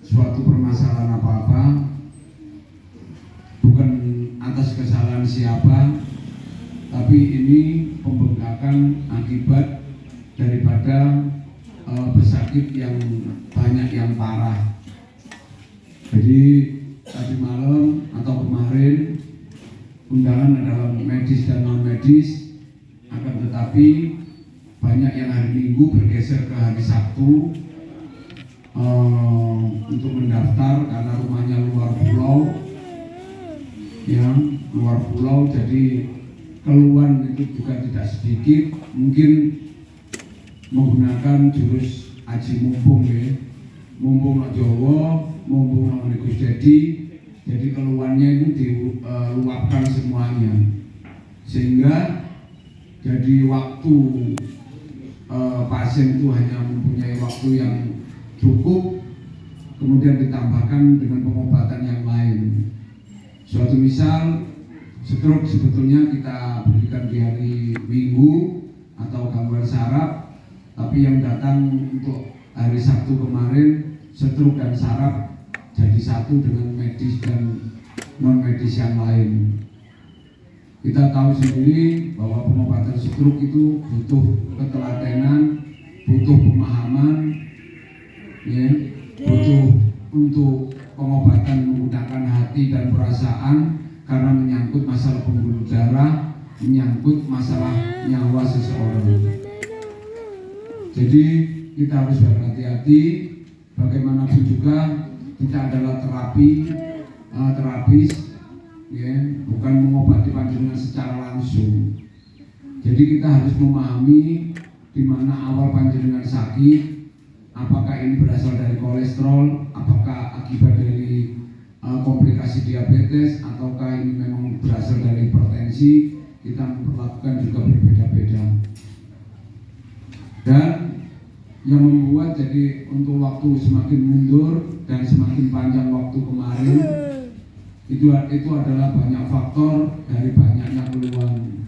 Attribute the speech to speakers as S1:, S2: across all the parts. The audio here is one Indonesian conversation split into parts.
S1: suatu permasalahan apa-apa, bukan atas kesalahan siapa, tapi ini pembengkakan akibat daripada pesakit yang banyak yang parah. Jadi tadi malam atau kemarin undangan adalah medis dan non medis, akan tetapi banyak yang hari Minggu bergeser ke hari Sabtu untuk mendaftar karena rumahnya luar pulau, jadi keluhan itu juga tidak sedikit, mungkin menggunakan jurus aji mumpung ya, mumpung nak Jawa, mumpung nak Gus Dedi, jadi keluhannya itu diluapkan semuanya, sehingga jadi waktu pasien itu hanya mempunyai waktu yang cukup, kemudian ditambahkan dengan pengobatan yang lain. Suatu misal, stroke sebetulnya kita berikan di hari Minggu atau gangguan saraf, tapi yang datang untuk hari Sabtu kemarin, stroke dan saraf jadi satu dengan medis dan non medis yang lain. Kita tahu sendiri bahwa pengobatan stroke itu butuh ketelatenan, butuh pemahaman, ya, butuh untuk pengobatan menggunakan hati dan perasaan karena menyangkut masalah pembuluh darah, menyangkut masalah nyawa seseorang. Jadi kita harus berhati-hati. Bagaimanapun juga kita adalah terapis, ya, bukan mengobati panjenengan secara langsung. Jadi kita harus memahami di mana awal panjenengan sakit. Apakah ini berasal dari kolesterol, apakah akibat dari komplikasi diabetes, ataukah ini memang berasal dari hipertensi. Kita memperlakukan juga berbeda-beda. Dan yang membuat jadi untuk waktu semakin mundur dan semakin panjang waktu kemarin, itu adalah banyak faktor dari banyaknya keluhan.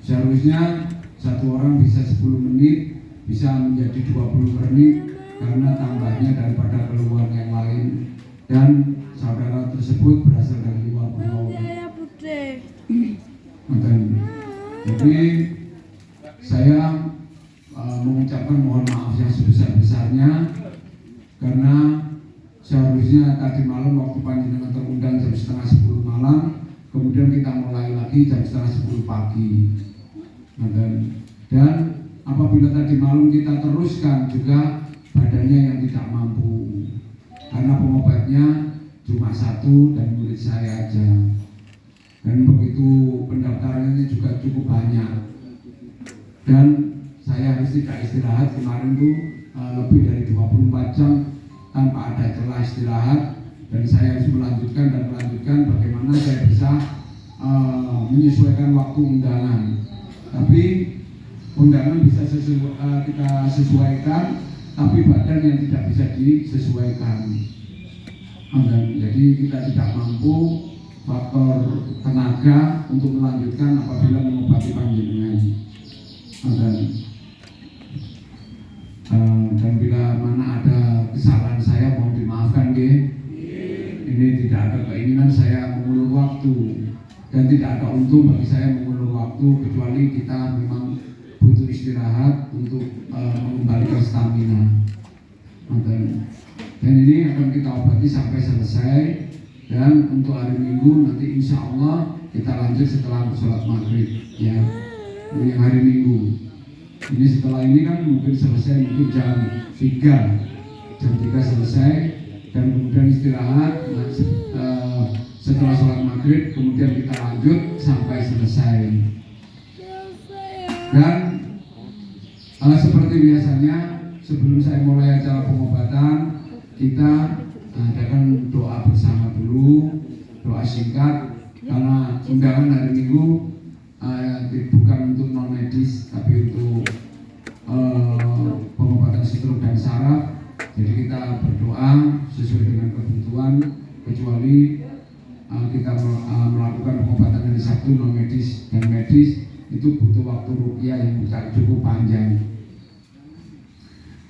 S1: Seharusnya satu orang bisa 10 menit, bisa menjadi 20 menit karena tambahnya daripada keluhan yang lain, dan saudara tersebut berasal dari luar pulau. Jadi saya mengucapkan mohon maaf yang sebesar-besarnya karena seharusnya tadi malam waktu panjenengan terundang jam 9:30 malam, kemudian kita mulai lagi jam 9:30 pagi. Dan apabila tadi malam kita teruskan juga badannya yang tidak mampu, karena pengobatnya cuma satu dan murid saya aja, dan begitu pendaftarannya juga cukup banyak, dan saya harus tidak istirahat kemarin tuh lebih dari 24 jam tanpa ada celah istirahat, dan saya harus melanjutkan bagaimana saya bisa menyesuaikan waktu undangan. Tapi undangan bisa kita sesuaikan, tapi badan yang tidak bisa disesuaikan. Jadi kita tidak mampu faktor tenaga untuk melanjutkan apabila mengobati panjenengan. Dan bila mana ada kesalahan saya mohon dimaafkan, ini tidak ada keinginan saya mengulur waktu, dan tidak ada untung bagi saya mengulur waktu, kecuali kita memang butuh istirahat untuk mengembalikan stamina. Dan ini akan kita obati sampai selesai, dan untuk hari Minggu nanti insya Allah kita lanjut setelah sholat maghrib, ya. Ini hari Minggu. Ini setelah ini kan mungkin selesai mungkin jam 3 selesai, dan kemudian istirahat setelah sholat maghrib, kemudian kita lanjut sampai selesai. Dan seperti biasanya sebelum saya mulai acara pengobatan, kita adakan doa bersama dulu, doa singkat, karena undangan hari Minggu bukan untuk non medis tapi untuk pengobatan stroke dan saraf. Jadi kita berdoa sesuai dengan kebutuhan, kecuali kita melakukan pengobatan dari Sabtu non medis dan medis, itu butuh waktu rupiah yang cukup panjang.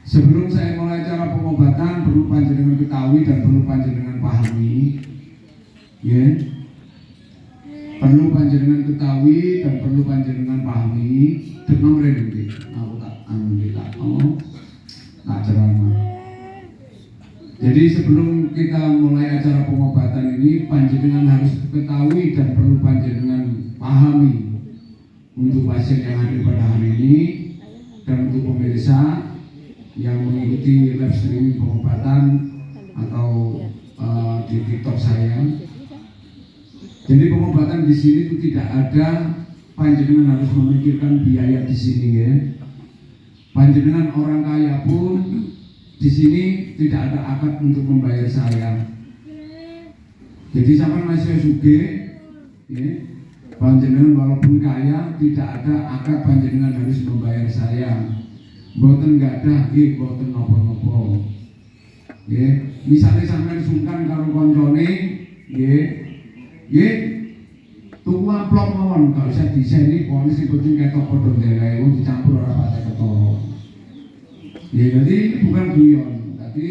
S1: Sebelum saya mulai cara pengobatan, perlu panjenengan ketahui dan perlu panjenengan pahami, ya. Perlu panjenengan ketahui dan perlu panjenengan pahami. Dengar nanti, aku tak tak ceramah. Jadi sebelum kita mulai acara pengobatan ini, panjenengan harus ketahui dan perlu panjenengan pahami untuk pasien yang hadir pada hari ini dan untuk pemirsa yang mengikuti live streaming pengobatan atau di TikTok saya. Jadi pengobatan di sini itu tidak ada panjenengan harus memikirkan biaya di sini, ya. Panjenengan orang kaya pun di sini tidak ada akad untuk membayar saya. Jadi sampai masih suge, ya. Panjenengan walaupun kaya tidak ada akad panjenengan harus membayar saya. Boten nggak ada, boten nopo-nopo. Misalnya sampai sungkan karo koncone, tuku amplop mawon, gak usah diseni, polisi penting ketok podong delai, dicampur orang pakai ketoro. Jadi ini bukan guyon. Jadi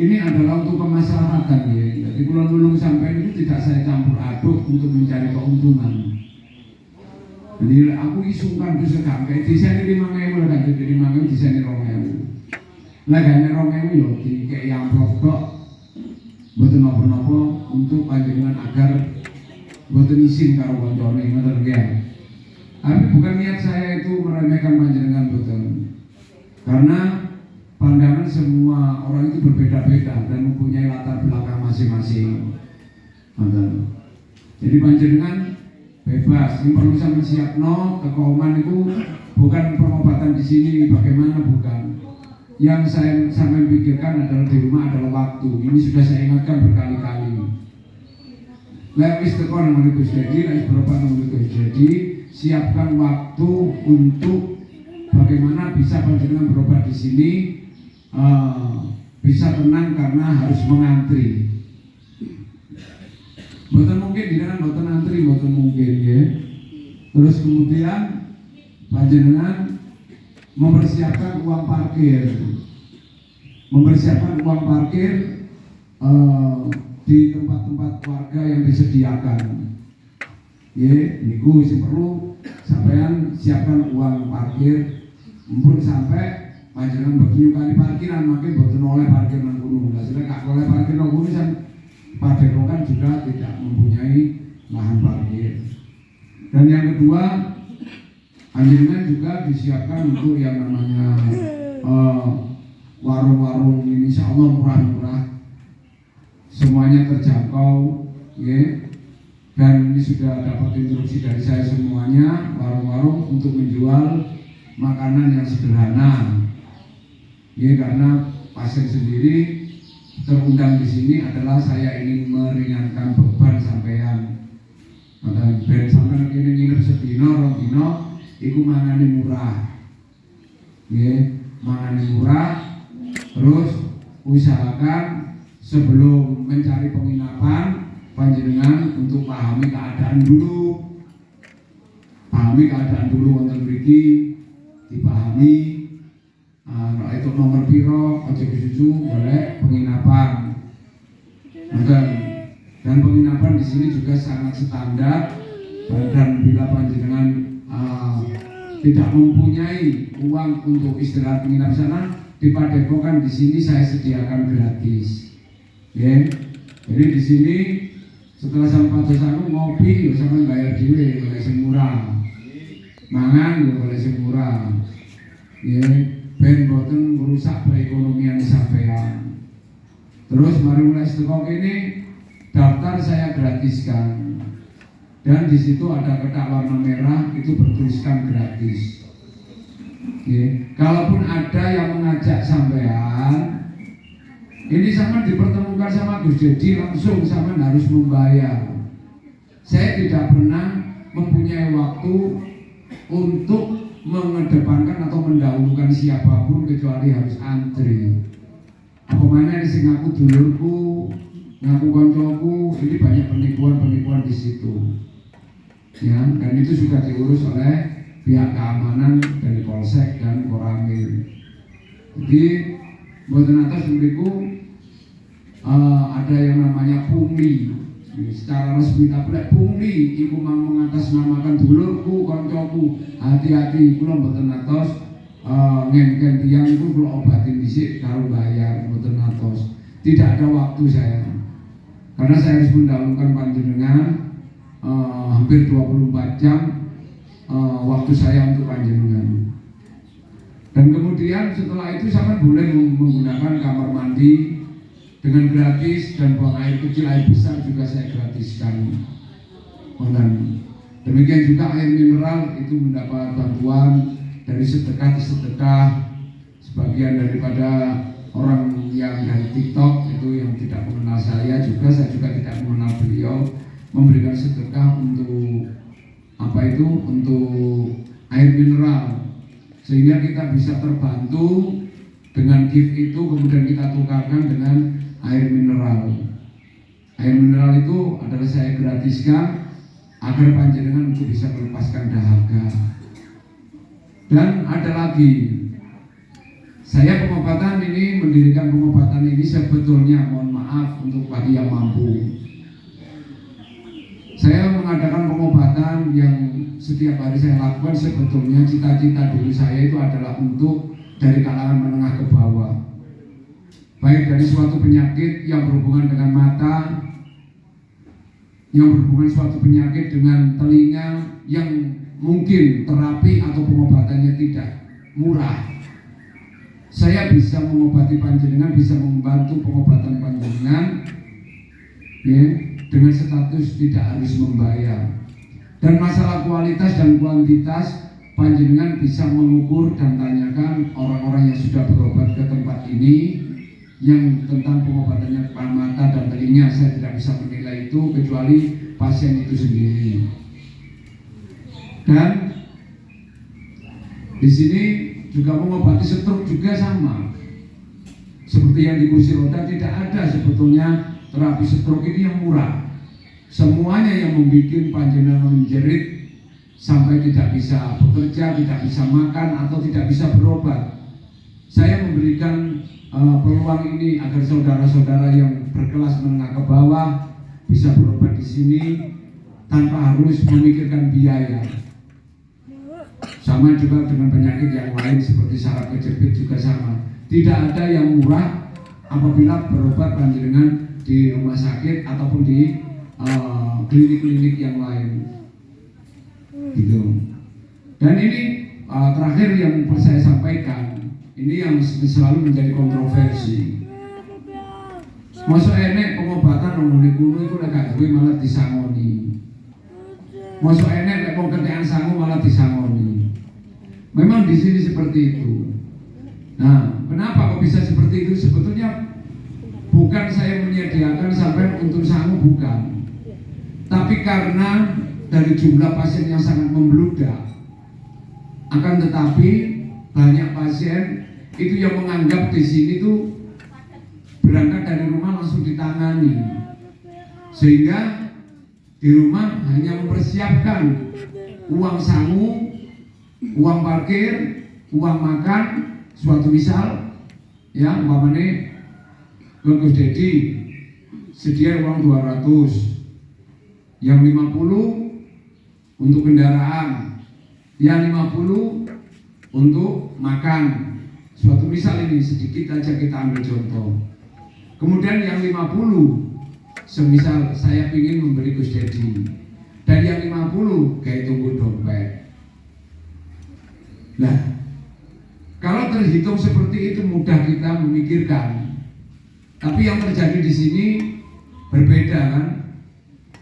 S1: ini adalah untuk kemaslahatan, ya. Jadi kalau nulung sampai itu tidak saya campur aduk untuk mencari keuntungan. Jadi aku isungkan bisa kayak desain 5.000 kan, jadi 5.000 desain 2.000. Lah gane 2.000 yo di kayak yang pokok mboten napa-napa untuk panjenengan agar mboten isin karo koncone ngoten nggih. Tapi bukan niat saya itu meremehkan panjenengan mboten. Karena pandangan semua orang itu berbeda-beda dan mempunyai latar belakang masing-masing. Jadi panjenengan bebas, yang perlu sama siapno kekauman itu bukan pengobatan di sini bagaimana, bukan. Yang saya sampai pikirkan adalah di rumah adalah waktu. Ini sudah saya ingatkan berkali-kali. Lewis tekon menurut jadi, berapa menurut jadi, siapkan waktu untuk bagaimana bisa panjenengan berobat di sini bisa tenang karena harus mengantri. Boten mungkin di dalam boten antri, boten mungkin, ya. Terus kemudian panjenengan mempersiapkan uang parkir, di tempat-tempat warga yang disediakan. Ya, niku sing perlu sampean siapkan uang parkir, mumpun sampai panjenengan begitu kali parkiran, makin boten oleh parkir nang kono. Lah sing gak oleh parkir nang kono Padepokan juga tidak mempunyai lahan parkir. Dan yang kedua, panjenengan juga disiapkan untuk yang namanya warung-warung ini, insya Allah murah-murah, semuanya terjangkau, ya. Dan ini sudah dapat instruksi dari saya semuanya, warung-warung untuk menjual makanan yang sederhana, ya, karena pasien sendiri terundang di sini adalah saya ingin meringankan beban sampean. Ben sampean kene nginep sedina rong dina iku mangane murah. Nggih, mangane murah. Terus usahakan sebelum mencari penginapan panjenengan untuk pahami keadaan dulu. Pahami keadaan dulu wonten mriki, dipahami. Itu nomor piro, aja kesusu, boleh penginapan. Dan penginapan di sini juga sangat standar. Dan bila panjenengan tidak mempunyai uang untuk istirahat menginap sana, di Padepokan di sini saya sediakan gratis. Ya. Jadi di sini setelah sampai Padepokan ngopi, ya sama bayar dhewe, boleh sing murah. Mangan ya boleh sing murah. Ya. Ben boten merusak perekonomian sampean. Terus mari mulai setekok ini daftar saya gratiskan. Dan di situ ada kotak warna merah itu bertuliskan gratis. Oke. Kalaupun ada yang mengajak sampean, ini sama dipertemukan sama Gus Dedi langsung sama harus membayar. Saya tidak pernah mempunyai waktu untuk mengedepankan atau mendahulukan siapapun kecuali harus antri. Apa mana sing ngaku dulurku, ngaku koncoku, ini banyak penipuan di situ. Ya, dan itu sudah diurus oleh pihak keamanan dari Polsek dan Koramil. Jadi mboten atas mriku ada yang namanya pungli. Secara resmi tapi pungli iku mang mengatasnamakan dulurku, koncoku, hati-hati kula mboten atos ngen-ngen tiyang iku kula obatin dhisik karo bayar, mboten atos. Tidak ada waktu saya. Karena saya harus mendahulukan panjenengan hampir 24 jam waktu saya untuk panjenengan. Dan kemudian setelah itu saya boleh menggunakan kamar mandi dengan gratis, dan buang air kecil, air besar juga saya gratiskan. Dan demikian juga air mineral itu mendapat bantuan dari sedekah. Sebagian daripada orang yang dari TikTok itu yang tidak mengenal saya juga tidak mengenal beliau, memberikan sedekah untuk untuk air mineral, sehingga kita bisa terbantu dengan gift itu, kemudian kita tukarkan dengan air mineral. Air mineral itu adalah saya gratiskan agar panjenengan untuk bisa melepaskan dahaga. Dan ada lagi, saya pengobatan ini, mendirikan pengobatan ini sebetulnya, mohon maaf untuk bagi yang mampu, saya mengadakan pengobatan yang setiap hari saya lakukan. Sebetulnya cita-cita dulu saya itu adalah untuk dari kalangan menengah ke bawah, baik dari suatu penyakit yang berhubungan dengan mata, yang berhubungan suatu penyakit dengan telinga, yang mungkin terapi atau pengobatannya tidak murah. Saya bisa mengobati panjenengan, bisa membantu pengobatan panjenengan, ya, dengan status tidak harus membayar. Dan masalah kualitas dan kuantitas, panjenengan bisa mengukur dan tanyakan orang-orang yang sudah berobat ke tempat ini, yang tentang pengobatannya kepala mata dan telinga. Saya tidak bisa menilai itu kecuali pasien itu sendiri. Dan di sini juga mengobati stroke juga sama. Seperti yang di kursi roda, tidak ada sebetulnya terapi stroke ini yang murah. Semuanya yang membuat panjenengan menjerit sampai tidak bisa bekerja, tidak bisa makan, atau tidak bisa berobat. Saya memberikan peluang ini agar saudara-saudara yang berkelas menengah ke bawah bisa berobat di sini tanpa harus memikirkan biaya. Sama juga dengan penyakit yang lain seperti saraf kejepit juga sama. Tidak ada yang murah apabila berobat panjenengan di rumah sakit ataupun di klinik-klinik yang lain, gitu. Dan ini terakhir yang saya sampaikan, ini yang selalu menjadi kontroversi. Masuk enek pengobatan nomor kuno itu gak duwe malah disangoni. Masuk enek lek wong ketekan sangu malah disangoni. Memang di sini seperti itu. Nah, kenapa kok bisa seperti itu? Sebetulnya bukan saya menyediakan sampai untuk sangu, bukan. Tapi karena dari jumlah pasien yang sangat membludak, akan tetapi banyak pasien itu yang menganggap di sini tuh berangkat dari rumah langsung ditangani, sehingga di rumah hanya mempersiapkan uang sangu, uang parkir, uang makan, suatu misal, ya umpamanya Gus Dedi sedia uang 200, yang 50 untuk kendaraan, yang 50 untuk makan. Suatu misal ini sedikit aja kita ambil contoh. Kemudian yang 50, semisal saya ingin memberi Gus Dedi, dan yang 50 kayak tunggu dompet. Nah, kalau terhitung seperti itu mudah kita memikirkan. Tapi yang terjadi di sini berbeda kan?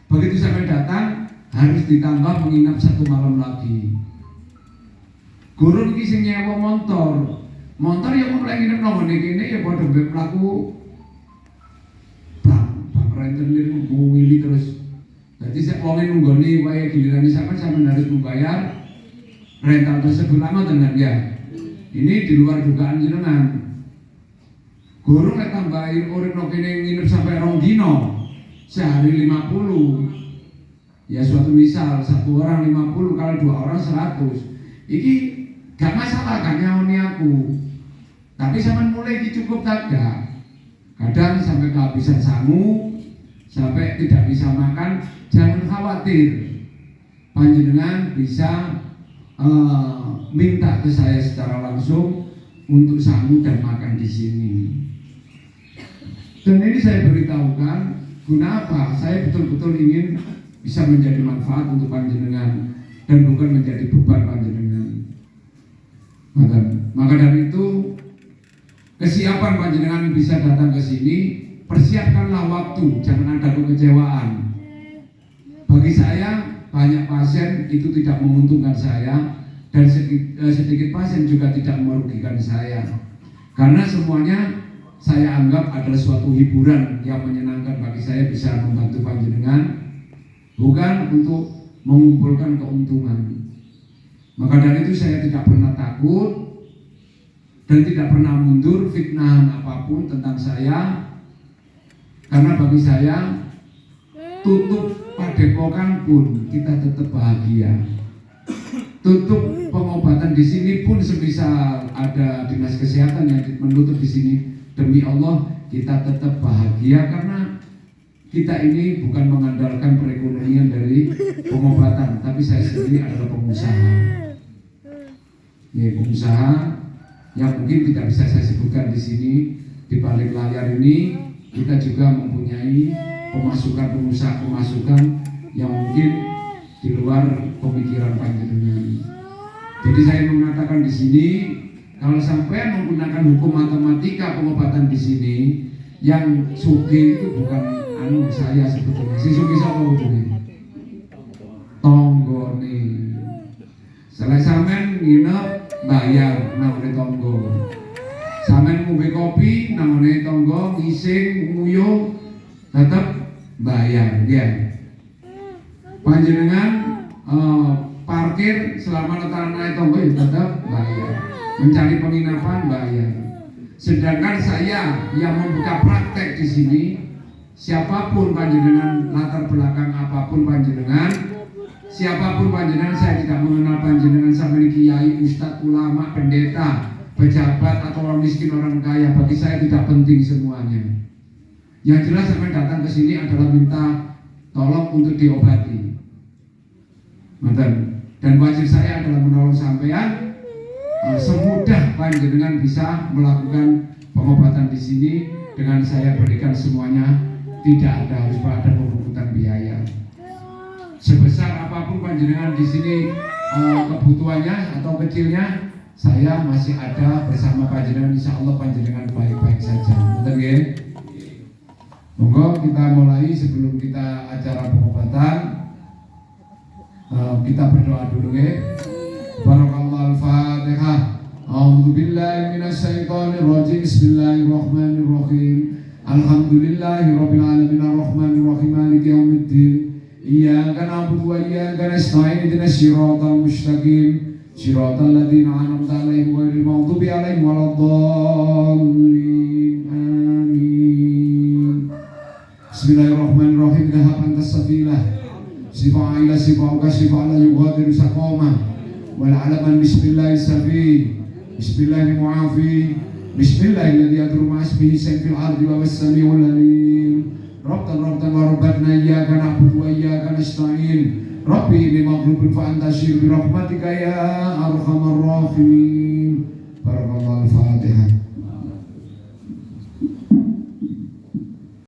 S1: Begitu sampai datang harus ditambah menginap 1 malam lagi. Guru iki sing nyewa motor yang mulai nginep nang ngene kene ya padha mbek pelaku bang rentenir ngwili terus. Jadi saya wong nunggoni wae giliran sampean harus membayar rental tersebut lama dengan ya. Ini di luar dugaan jenengan. Guru lek tambahin urip nang kene nginep sampai 2 dino. Sehari 50, ya suatu misal 1 orang 50, kalau 2 orang 100. Ini gak masalah kan nyawani aku. Tapi sampean mulai cukup tak gak? Kadang sampai kehabisan sangu, sampai tidak bisa makan, jangan khawatir. Panjenengan bisa minta ke saya secara langsung untuk sangu dan makan di sini. Dan ini saya beritahukan, guna apa? Saya betul-betul ingin bisa menjadi manfaat untuk panjenengan dan bukan menjadi beban panjenengan. Maka dari itu, kesiapan panjenengan bisa datang ke sini, persiapkanlah waktu, jangan ada kekecewaan. Bagi saya, banyak pasien itu tidak menguntungkan saya, dan sedikit pasien juga tidak merugikan saya, karena semuanya saya anggap adalah suatu hiburan yang menyenangkan bagi saya bisa membantu panjenengan, bukan untuk mengumpulkan keuntungan. Maka dari itu saya tidak pernah takut dan tidak pernah mundur fitnahan apapun tentang saya, karena bagi saya tutup padepokan pun kita tetap bahagia. Tutup pengobatan di sini pun semisal ada dinas kesehatan yang menutup di sini, demi Allah kita tetap bahagia karena kita ini bukan mengandalkan perekonomian dari pengobatan, tapi saya sendiri adalah pengusaha. Ini pengusaha yang mungkin tidak bisa saya sebutkan di sini. Di balik layar ini kita juga mempunyai pemasukan yang mungkin di luar pemikiran panjenengan. Jadi saya mengatakan di sini, kalau sampai menggunakan hukum matematika pengobatan di sini, yang sugi itu bukan saya sebetulnya. Si sugi siapa sebetulnya? Tonggone. Setelah sampean nginep bayar namanya tonggo. Sampean ngombe kopi namanya tonggo, ngising nguyuh tetap bayar ya. Panjenengan parkir selama netaran naik tonggo ya tetap bayar. Mencari penginapan bayar. Sedangkan saya yang membuka praktek di sini, siapapun panjenengan, latar belakang apapun panjenengan, siapapun panjenengan, saya tidak mengenal panjenengan sampai kiai, ustadz, ulama, pendeta, pejabat atau orang miskin, orang kaya, bagi saya tidak penting semuanya. Yang jelas sampai datang ke sini adalah minta tolong untuk diobati. Dan wajib saya adalah menolong sampean semudah panjenengan bisa melakukan pengobatan di sini dengan saya berikan semuanya, tidak ada harus ada pemungkutan biaya. Sebesar apapun panjenengan di sini kebutuhannya atau kecilnya, saya masih ada bersama panjenengan. Insya Allah panjenengan baik-baik saja. Betul ya? Monggo kita mulai. Sebelum kita acara pengobatan, kita berdoa dulu ya. Barakallahu al-Fatihah. A'udzu billahi minasyaitonir rajim. Bismillahirrahmanirrahim. Alhamdulillahirabbil alamin arrahmanir rahim maliki yaumiddin. Iyyaka na'budu wa iyyaka nasta'in ihdinas siratal mustaqim. Siratal ladzina an'amta 'alaihim ghairil maghdubi 'alaihim waladdallin. Amin. Bismillahirrahmanirrahim. Dhahab antas safilah. Sifa ila sifauka sifa la yughadiru saqama. Wal alaman bismillahis safi. Bismillahil mu'afi. Bismillahilladzi yadurru ma'asmihi fil ardi wa was samiul alim. Rabbana wa rabbana iyyaka na'budu wa iyyaka nasta'in. Rabbi inni maghlubun fa antashir bi rahmatika ya arhamar rahimin. Barakallahu al-Fatihah.